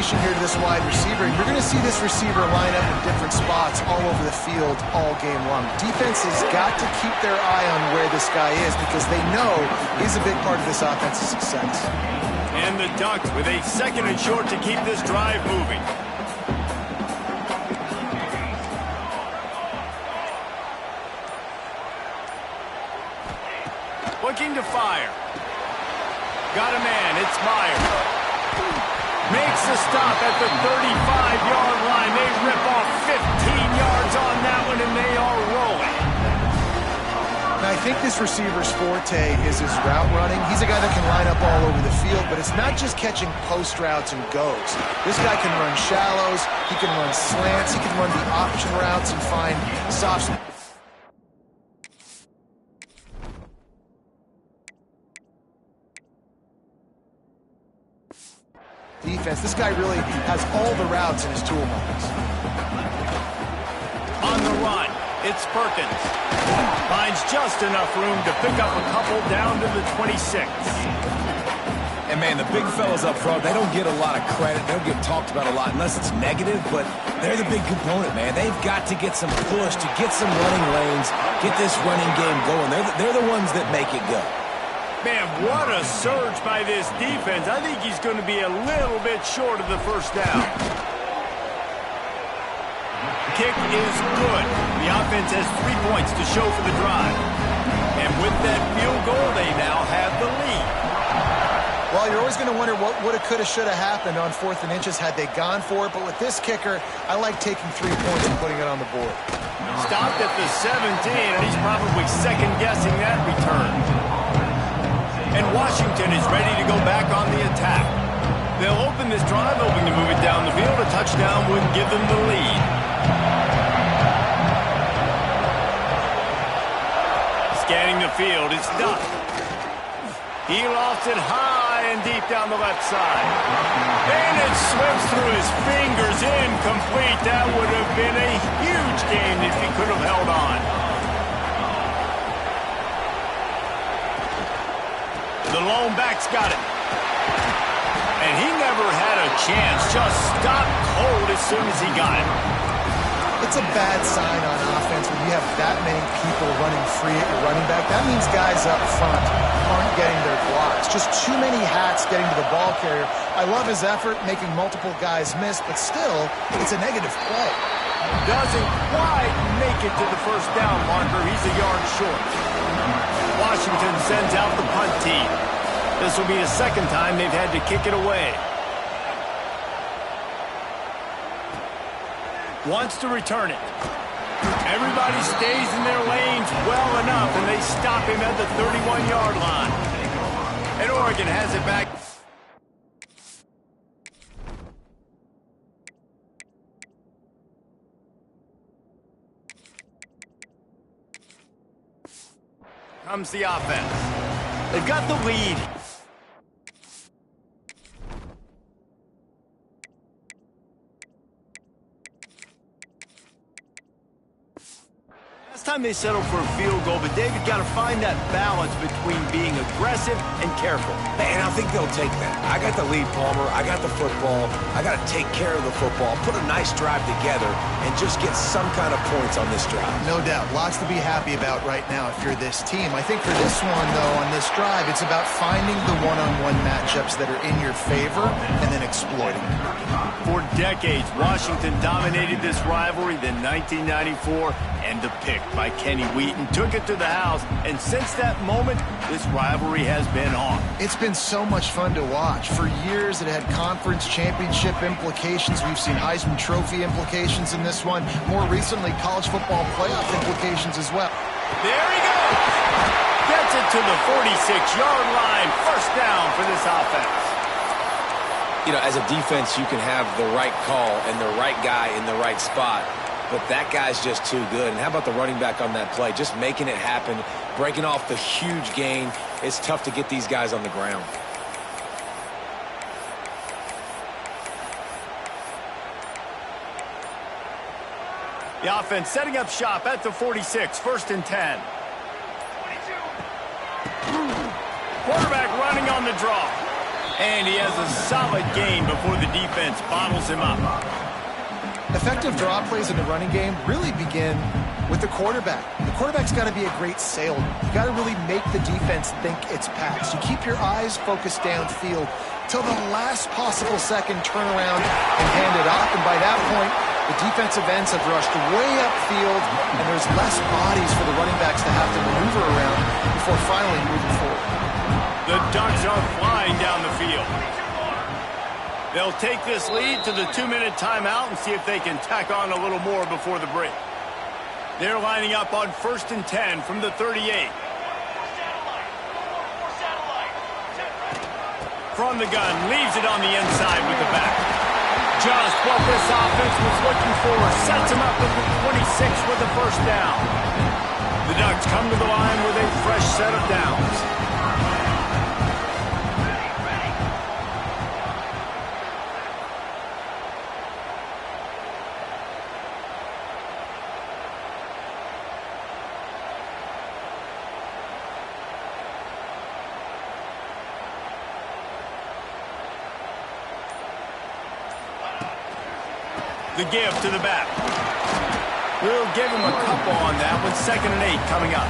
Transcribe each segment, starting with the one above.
separation here to this wide receiver. And you're going to see this receiver line up in different spots all over the field all game long. Defense has got to keep their eye on where this guy is because they know he's a big part of this offense's success. And the Ducks with a 2nd and short to keep this drive moving. Looking to fire. Got a man, it's Myers. Makes the stop at the 35-yard line. They rip off 15 yards on that one, and they are rolling. Now, I think this receiver's forte is his route running. He's a guy that can line up all over the field, but it's not just catching post routes and goes. This guy can run shallows, he can run slants, he can run the option routes and find soft spots. Defense. This guy really has all the routes in his toolbox. On the run, it's Perkins. Finds just enough room to pick up a couple down to the 26. And, man, the big fellas up front, they don't get a lot of credit. They don't get talked about a lot unless it's negative, but they're the big component, man. They've got to get some push, to get some running lanes, get this running game going. They're the ones that make it go. Man, what a surge by this defense. I think he's going to be a little bit short of the first down. Kick is good. The offense has 3 points to show for the drive. And with that field goal, they now have the lead. Well, you're always going to wonder what woulda, coulda, shoulda happened on 4th and inches had they gone for it. But with this kicker, I like taking 3 points and putting it on the board. Stopped at the 17, and he's probably second-guessing that return. And Washington is ready to go back on the attack. They'll open this drive, hoping to move it down the field. A touchdown would give them the lead. Scanning the field, it's Duck. He lost it high and deep down the left side. And it slips through his fingers, incomplete. That would have been a huge gain if he could have held on. The lone back's got it. And he never had a chance. Just stopped cold as soon as he got it. It's a bad sign on offense when you have that many people running free at your running back. That means guys up front aren't getting their blocks. Just too many hats getting to the ball carrier. I love his effort, making multiple guys miss, but still, it's a negative play. Doesn't quite make it to the first down marker. He's a yard short. Washington sends out the punt team. This will be the 2nd time they've had to kick it away. Wants to return it. Everybody stays in their lanes well enough, and they stop him at the 31-yard line. And Oregon has it back. Comes the offense. They've got the lead. Last time they settled for a field goal, but David got to find that balance between being aggressive and careful. And I think they'll take that. I got the lead, Palmer. I got the football. I got to take care of the football, put a nice drive together, and just get some kind of points on this drive. No doubt. Lots to be happy about right now if you're this team. I think for this one, though, on this drive, it's about finding the one-on-one matchups that are in your favor and then exploiting them. For decades, Washington dominated this rivalry. Then 1994, and the pick by Kenny Wheaton took it to the house. And since that moment, this rivalry has been on. It's been so much fun to watch. For years, it had conference championship implications. We've seen Heisman Trophy implications in this one. More recently, college football playoff implications as well. There he goes. Gets it to the 46-yard line. First down for this offense. You know, as a defense, you can have the right call and the right guy in the right spot, but that guy's just too good. And how about the running back on that play? Just making it happen, breaking off the huge gain. It's tough to get these guys on the ground. The offense setting up shop at the 46, 1st and 10. Quarterback running on the draw. And he has a solid gain before the defense bottles him up. Effective draw plays in the running game really begin with the quarterback. The quarterback's got to be a great salesman. You got to really make the defense think it's pass. You keep your eyes focused downfield till the last possible second, turn around and hand it off. And by that point, the defensive ends have rushed way upfield, and there's less bodies for the running backs to have to maneuver around before finally moving forward. The Ducks are flying down the field. They'll take this lead to the 2-minute timeout and see if they can tack on a little more before the break. They're lining up on 1st and 10 from the 38. From the gun, leaves it on the inside with the back. Just what this offense was looking for. Sets him up at the 26 with the first down. The Ducks come to the line with a fresh set of downs. The give to the back. We'll give him a couple on that with 2nd and 8 coming up.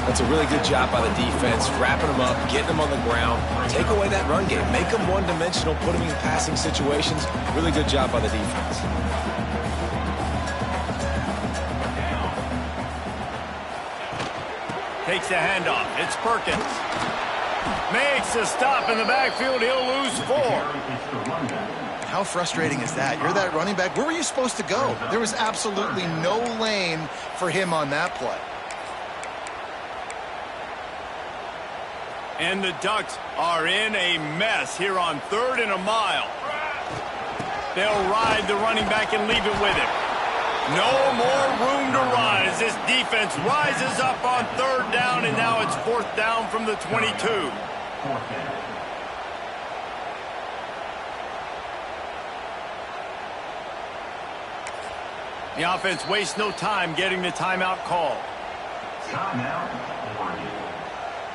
That's a really good job by the defense, wrapping them up, getting them on the ground. Take away that run game. Make them one-dimensional, put them in passing situations. Really good job by the defense. Takes the handoff. It's Perkins. Makes a stop in the backfield. He'll lose 4. How frustrating is that? You're that running back. Where were you supposed to go? There was absolutely no lane for him on that play. And the Ducks are in a mess here on 3rd and a mile. They'll ride the running back and leave it with him. No more room to run as this defense rises up on 3rd down, and now it's 4th down from the 22. The offense wastes no time getting the timeout call.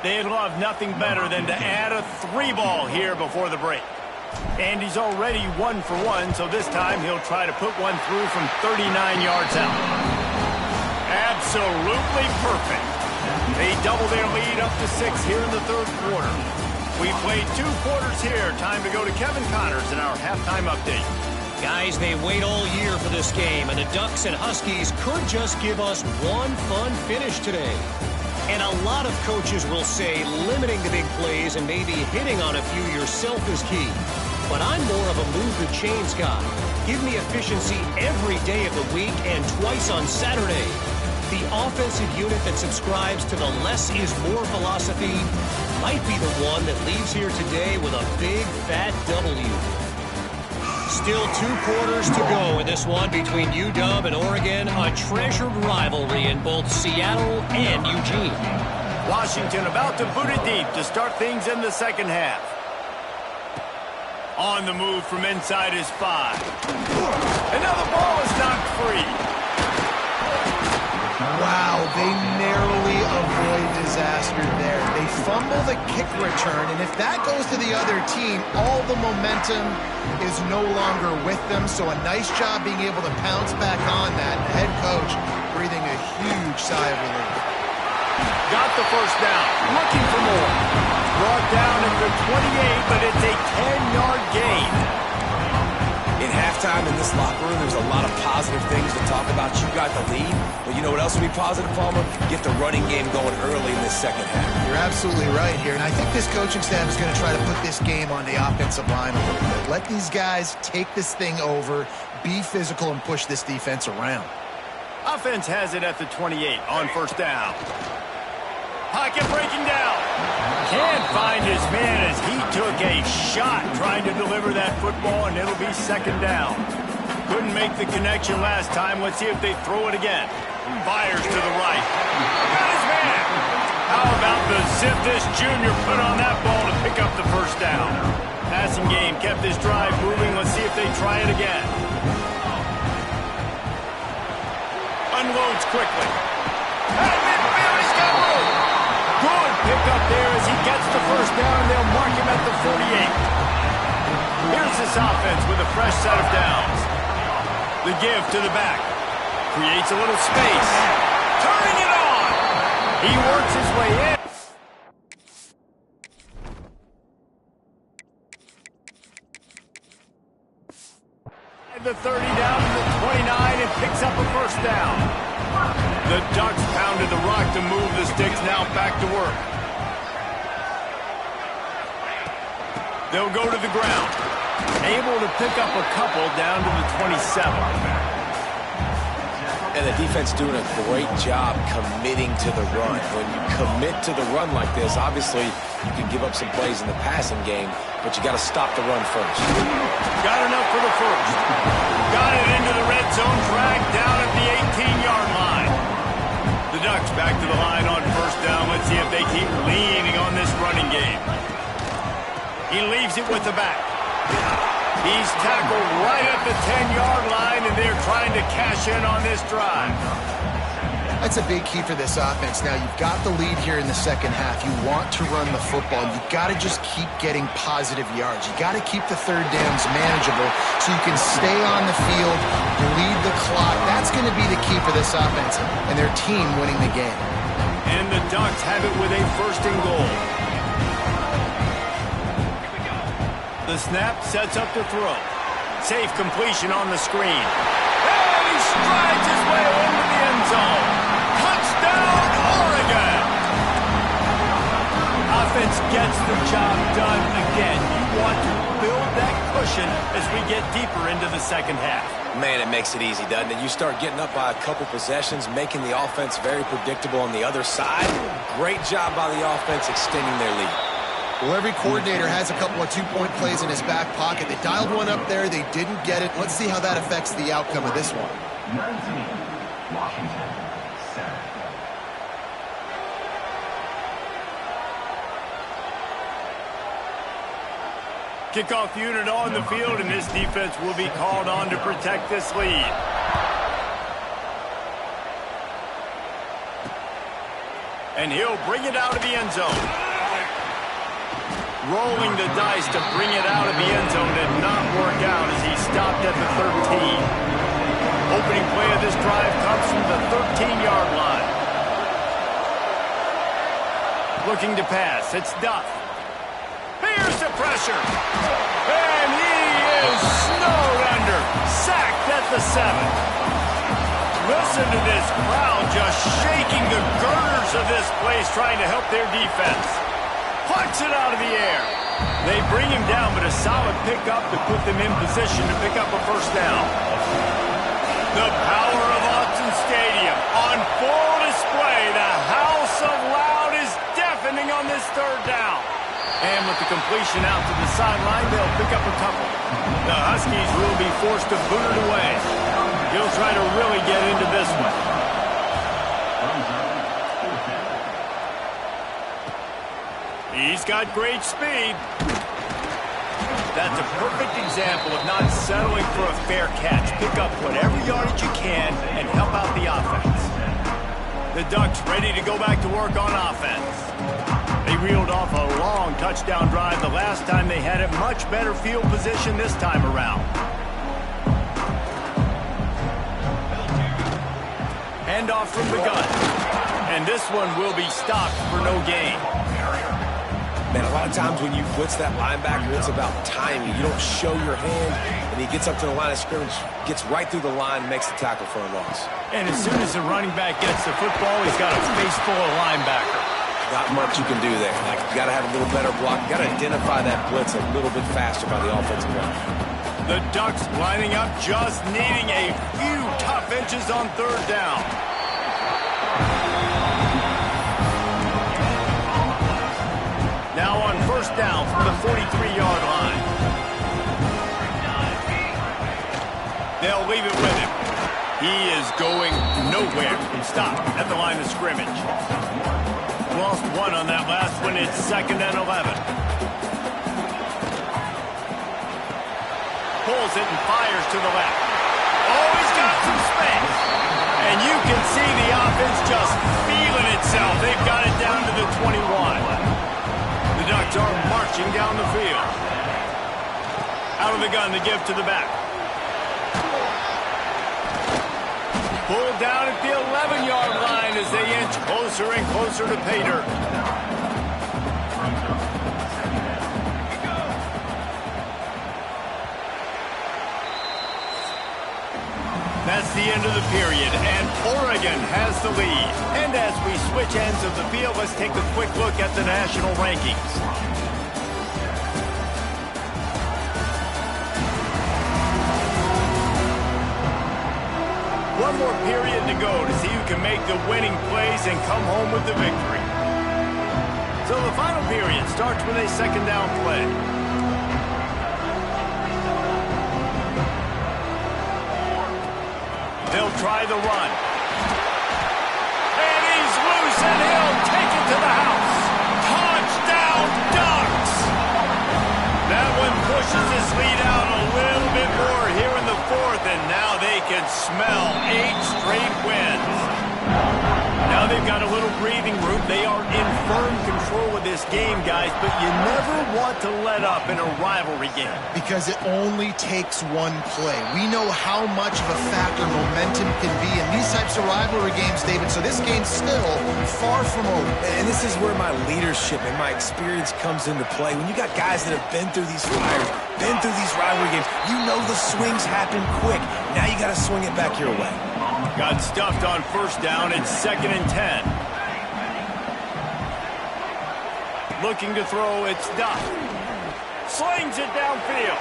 They'd love nothing better than to add a 3-ball here before the break. And he's already 1 for 1, so this time he'll try to put one through from 39 yards out. Absolutely perfect. They double their lead up to 6 here in the 3rd quarter. We played 2 quarters here. Time to go to Kevin Connors in our halftime update. Guys, they wait all year for this game, and the Ducks and Huskies could just give us one fun finish today. And a lot of coaches will say limiting the big plays and maybe hitting on a few yourself is key. But I'm more of a move the chains guy. Give me efficiency every day of the week and twice on Saturday. The offensive unit that subscribes to the less is more philosophy might be the one that leaves here today with a big fat W. Still 2 quarters to go in this one between UW and Oregon, a treasured rivalry in both Seattle and Eugene. Washington about to boot it deep to start things in the 2nd half. On the move from inside his 5. And now the ball is knocked free. Wow, they narrowly avoid disaster there. They fumble the kick return, and if that goes to the other team, all the momentum is no longer with them. So a nice job being able to pounce back on that. The head coach breathing a huge sigh of relief. Got the first down, looking for more. Brought down at the 28, but it's a 10-yard gain. In halftime in this locker room, there's a lot of positive things to talk about. You got the lead, but you know what else would be positive, Palmer? Get the running game going early in this 2nd half. You're absolutely right here, and I think this coaching staff is going to try to put this game on the offensive line a little bit. Let these guys take this thing over, be physical, and push this defense around. Offense has it at the 28 on 1st down. Pocket breaking down. Can't find his man as he took a shot trying to deliver that football, and it'll be 2nd down. Couldn't make the connection last time. Let's see if they throw it again. Fires to the right. Got his man. How about the zip this junior put on that ball to pick up the 1st down? Passing game kept this drive moving. Let's see if they try it again. Unloads quickly. He's got room. Good pick up there as he gets the first down, and they'll mark him at the 48. Here's this offense with a fresh set of downs. The give to the back. Creates a little space. Turning it on! He works his way in. The 30 down to the 29 and picks up a first down. The Ducks pounded the rock to move the sticks, now back to work. They'll go to the ground. Able to pick up a couple down to the 27. And the defense doing a great job committing to the run. When you commit to the run like this, obviously you can give up some plays in the passing game, but you got to stop the run first. Got enough for the first. Got it into the red zone, dragged down at the 18-yard line. The Ducks back to the line on first down. Let's see if they keep leaning on this running game. He leaves it with the back. He's tackled right at the 10-yard line, and they're trying to cash in on this drive. That's a big key for this offense. Now, you've got the lead here in the second half. You want to run the football. You've got to just keep getting positive yards. You got to keep the third downs manageable so you can stay on the field, bleed the clock. That's going to be the key for this offense and their team winning the game. And the Ducks have it with a first and goal. The snap sets up to throw. Safe completion on the screen. And he strides his way into the end zone. Touchdown, Oregon! Offense gets the job done again. You want to build that cushion as we get deeper into the second half. Man, it makes it easy, doesn't it? You start getting up by a couple possessions, making the offense very predictable on the other side. Great job by the offense extending their lead. Well, every coordinator has a couple of two-point plays in his back pocket. They dialed one up there. They didn't get it. Let's see how that affects the outcome of this one. 19, Washington, 7. Kickoff unit on the field, and this defense will be called on to protect this lead. And he'll bring it out of the end zone. Rolling the dice to bring it out of the end zone did not work out as he stopped at the 13. Opening play of this drive comes from the 13-yard line. Looking to pass. It's Duff. Here's the pressure. And he is snowed under. Sacked at the 7. Listen to this crowd just shaking the girders of this place trying to help their defense. Puts it out of the air. They bring him down, but a solid pickup to put them in position to pick up a first down. The power of Autzen Stadium on full display. The house of loud is deafening on this third down. And with the completion out to the sideline, they'll pick up a couple. The Huskies will be forced to boot it away. He'll try to really get into this one. He's got great speed. That's a perfect example of not settling for a fair catch. Pick up whatever yardage you can and help out the offense. The Ducks ready to go back to work on offense. They reeled off a long touchdown drive the last time they had it. Much better field position this time around. Handoff from the gun. And this one will be stopped for no gain. Man, a lot of times when you blitz that linebacker, it's about timing. You don't show your hand, and he gets up to the line of scrimmage, gets right through the line, makes the tackle for a loss. And as soon as the running back gets the football, he's got a face full of linebacker. Not much you can do there. Like, you got to have a little better block. You got to identify that blitz a little bit faster by the offensive line. The Ducks lining up, just needing a few tough inches on third down. Now on first down from the 43-yard line. They'll leave it with him. He is going nowhere. Stop at the line of scrimmage. Lost one on that last one. It's 2nd and 11. Pulls it and fires to the left. Oh, he's got some space. And you can see the offense just feeling itself. They've got it down to the 21. The Ducks marching down the field. Out of the gun, the give to the back. Pulled down at the 11-yard line as they inch closer and closer to pay dirt. That's the end of the period, and Oregon has the lead. And as we switch ends of the field, let's take a quick look at the national rankings. One more period to go to see who can make the winning plays and come home with the victory. So the final period starts with a second down play. They'll try the run. And he's loose, and he'll take it to the house. Touchdown, Ducks! That one pushes this lead out a little bit more here in the fourth, and now they can smell 8 straight wins. Now they've got a little breathing room. They are in firm control of this game, guys, but you never want to let up in a rivalry game. Because it only takes one play. We know how much of a factor momentum can be in these types of rivalry games, David, so this game's still far from over. And this is where my leadership and my experience comes into play. When you got guys that have been through these fires, been through these rivalry games, you know the swings happen quick. Now you got to swing it back your way. Got stuffed on first down. It's 2nd and 10. Looking to throw, it's Duck. Slings it downfield.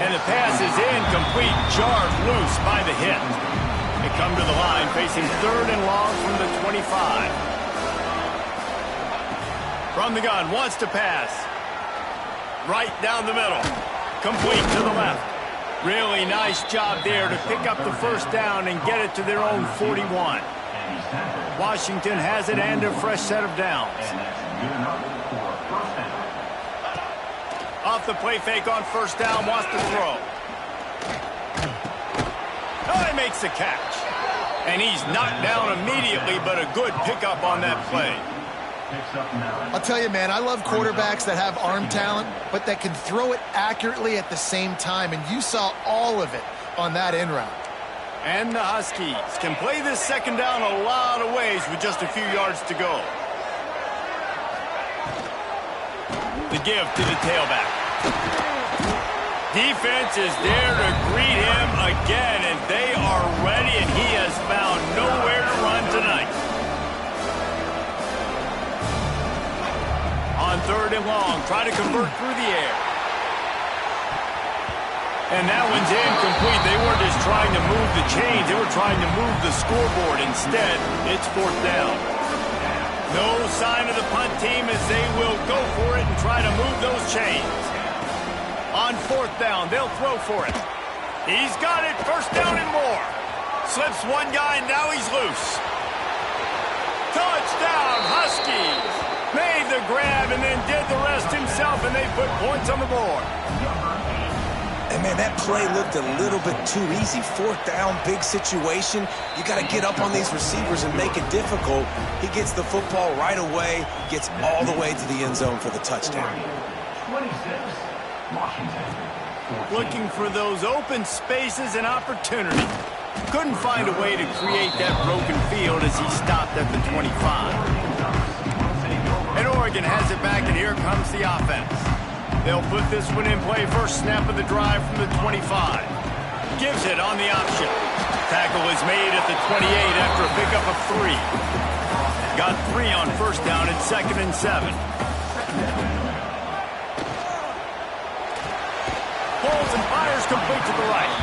And the pass is incomplete, jarred loose by the hit. They come to the line facing 3rd and long from the 25. From the gun, wants to pass. Right down the middle. Complete to the left. Really nice job there to pick up the first down and get it to their own 41. Washington has it and a fresh set of downs. Off the play fake on first down, wants to throw. Oh, he makes the catch. And he's knocked down immediately, but a good pickup on that play. I'll tell you, man, I love quarterbacks that have arm talent, but that can throw it accurately at the same time, and you saw all of it on that end route. And the Huskies can play this second down a lot of ways with just a few yards to go. The give to the tailback. Defense is there to greet him again, and they are ready, and he has found nowhere to run tonight. On 3rd and long, try to convert through the air. And that one's incomplete. They weren't just trying to move the chains. They were trying to move the scoreboard. Instead, it's 4th down. No sign of the punt team as they will go for it and try to move those chains. On 4th down, they'll throw for it. He's got it. First down and more. Slips one guy, and now he's loose. Touchdown, Huskies. Made the grab and then did the rest himself, and they put points on the board. And, man, that play looked a little bit too easy. 4th down, big situation. You got to get up on these receivers and make it difficult. He gets the football right away, gets all the way to the end zone for the touchdown. 26, Washington. 14. Looking for those open spaces and opportunity. Couldn't find a way to create that broken field as he stopped at the 25. And Oregon has it back, and here comes the offense. They'll put this one in play. First snap of the drive from the 25. Gives it on the option. Tackle is made at the 28 after a pickup of 3. Got 3 on first down at 2nd and 7. Pulls and fires complete to the right.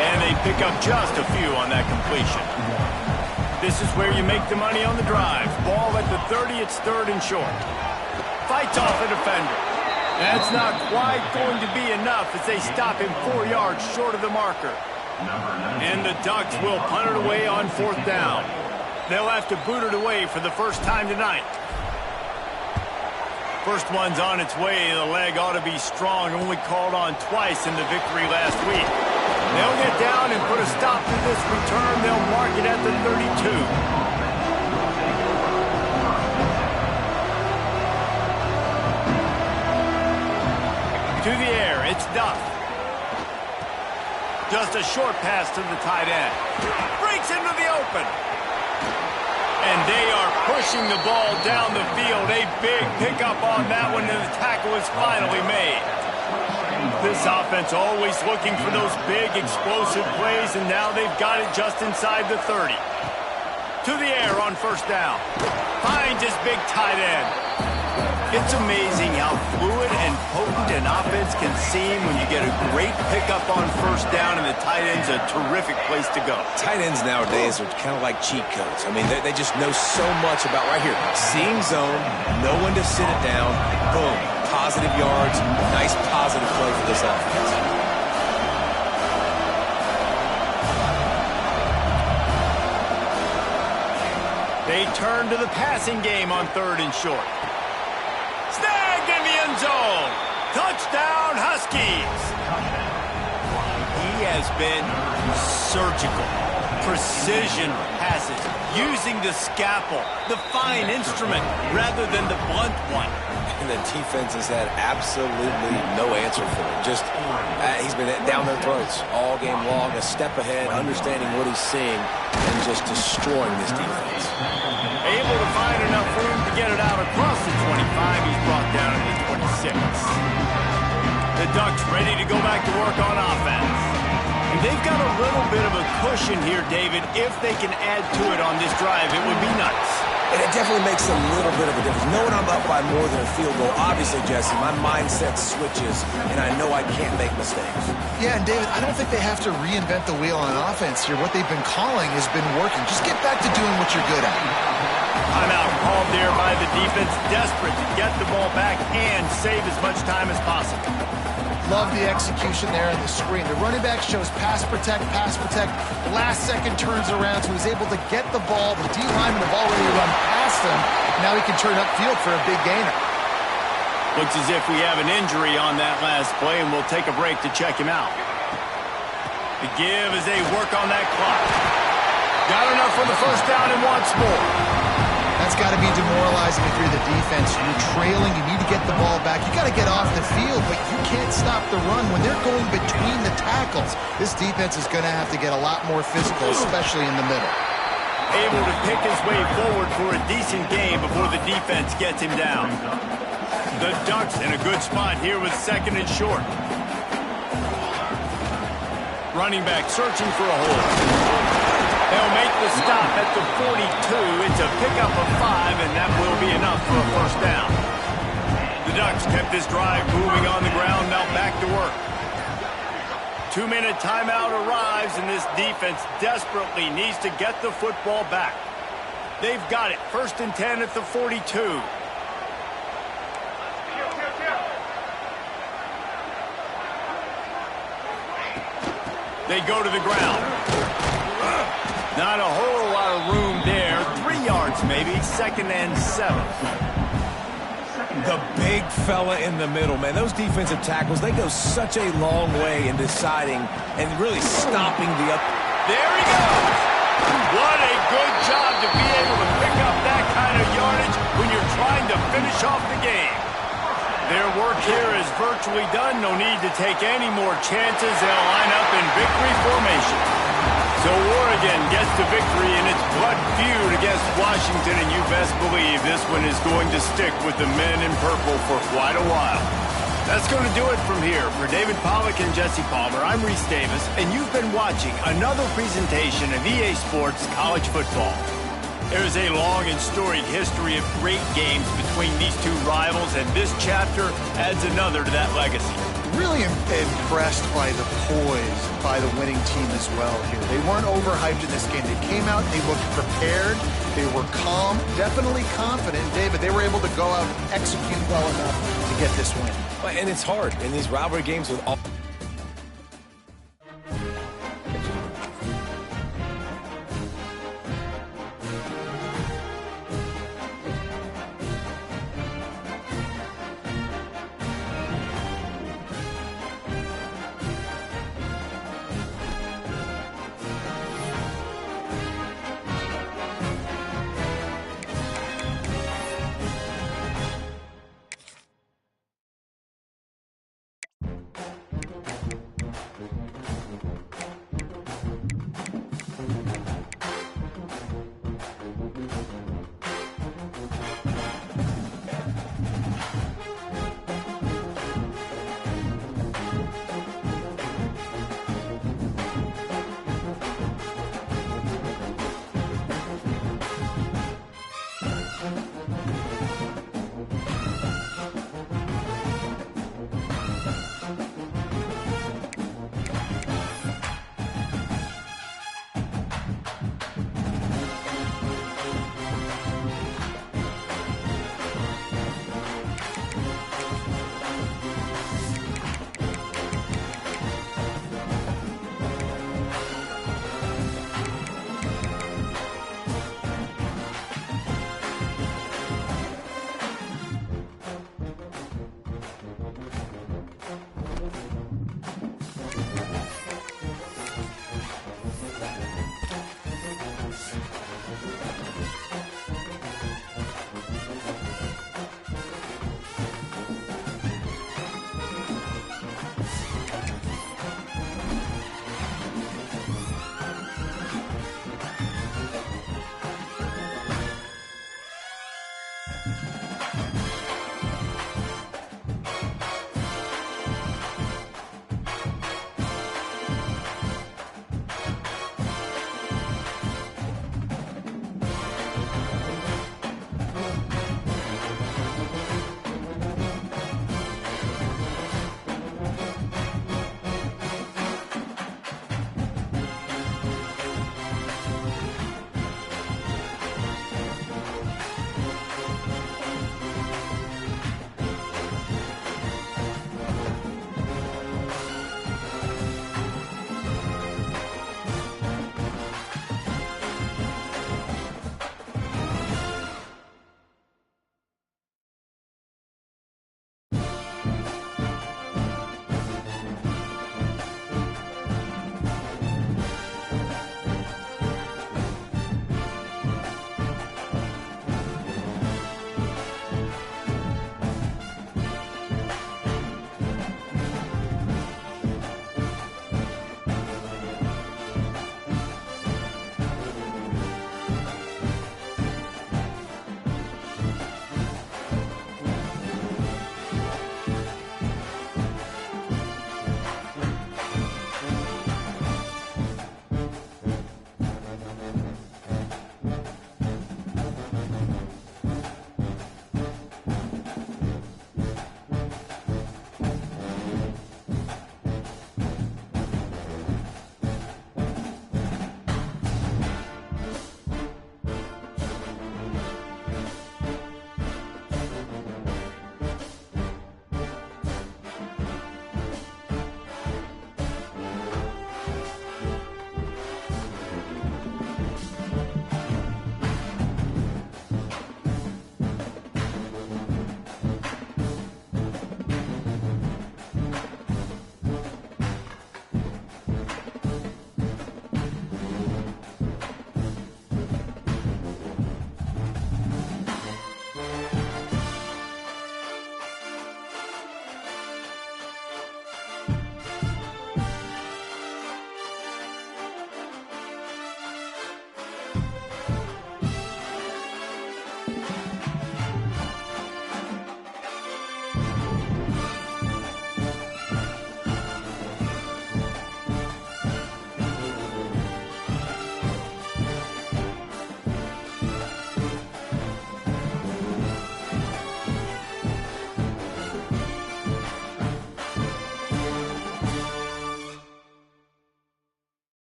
And they pick up just a few on that completion. This is where you make the money on the drive. Ball at the 30, it's 3rd and short. Fights off the defender. That's not quite going to be enough as they stop him 4 yards short of the marker. And the Ducks will punt it away on 4th down. They'll have to boot it away for the first time tonight. First one's on its way. The leg ought to be strong. Only called on twice in the victory last week. They'll get down and put a stop to this return. They'll mark it at the 32. To the air, it's Duck. Just a short pass to the tight end. Breaks into the open. And they are pushing the ball down the field. A big pickup on that one, and the tackle is finally made. This offense always looking for those big, explosive plays, and now they've got it just inside the 30. To the air on first down. Finds his big tight end. It's amazing how fluid and potent an offense can seem when you get a great pickup on first down, and the tight end's a terrific place to go. Tight ends nowadays are kind of like cheat codes. I mean, they just know so much about right here. Seeing zone, know when to sit it down, boom, positive yards, nice positive play for this offense. They turn to the passing game on 3rd and short. Snagged in the end zone. Touchdown, Huskies. He has been surgical. Precision passes. Using the scalpel, the fine instrument, rather than the blunt one. And the defense has had absolutely no answer for him. Just, he's been down their throats all game long, a step ahead, understanding what he's seeing, and just destroying this defense. Able to find enough room to get it out across the 25. He's brought down to the 26. The Ducks ready to go back to work on offense. And they've got a little bit of a cushion here, David. If they can add to it on this drive, it would be nice. And it definitely makes a little bit of a difference. Knowing I'm up by more than a field goal, obviously, Jesse, my mindset switches, and I know I can't make mistakes. Yeah, and David, I don't think they have to reinvent the wheel on offense here. What they've been calling has been working. Just get back to doing what you're good at. Timeout called there by the defense, desperate to get the ball back and save as much time as possible. Love the execution there on the screen. The running back shows pass protect. Last second turns around, so he's able to get the ball. The D linemen have already run past him. Now he can turn upfield for a big gainer. Looks as if we have an injury on that last play, and we'll take a break to check him out. The give as they work on that clock. Got enough for the first down and wants more. That's got to be demoralizing if you're the defense. You're trailing. You need to get the ball back. You got to get off the field, but you can't stop the run. When they're going between the tackles, this defense is going to have to get a lot more physical, especially in the middle. Able to pick his way forward for a decent game before the defense gets him down. The Ducks in a good spot here with 2nd and short. Running back searching for a hole. They'll make the stop at the 42. It's a pickup of 5, and that will be enough for a first down. The Ducks kept this drive moving on the ground, now back to work. 2-minute timeout arrives, and this defense desperately needs to get the football back. They've got it. 1st and 10 at the 42. They go to the ground. Not a whole lot of room there. 3 yards maybe. 2nd and 7. The big fella in the middle, man. Those defensive tackles, they go such a long way in deciding and really stopping the up. There he goes. What a good job to be able to pick up that kind of yardage when you're trying to finish off the game. Their work here is virtually done. No need to take any more chances. They'll line up in victory formation. So Oregon gets the victory in its blood feud against Washington, and you best believe this one is going to stick with the men in purple for quite a while. That's going to do it from here. For David Pollack and Jesse Palmer, I'm Reese Davis, and you've been watching another presentation of EA Sports College Football. There is a long and storied history of great games between these two rivals, and this chapter adds another to that legacy. Really impressed by the poise by the winning team as well here. They weren't overhyped in this game. They came out, they looked prepared, they were calm, definitely confident. David, they were able to go out and execute well enough to get this win. And it's hard in these rivalry games with all...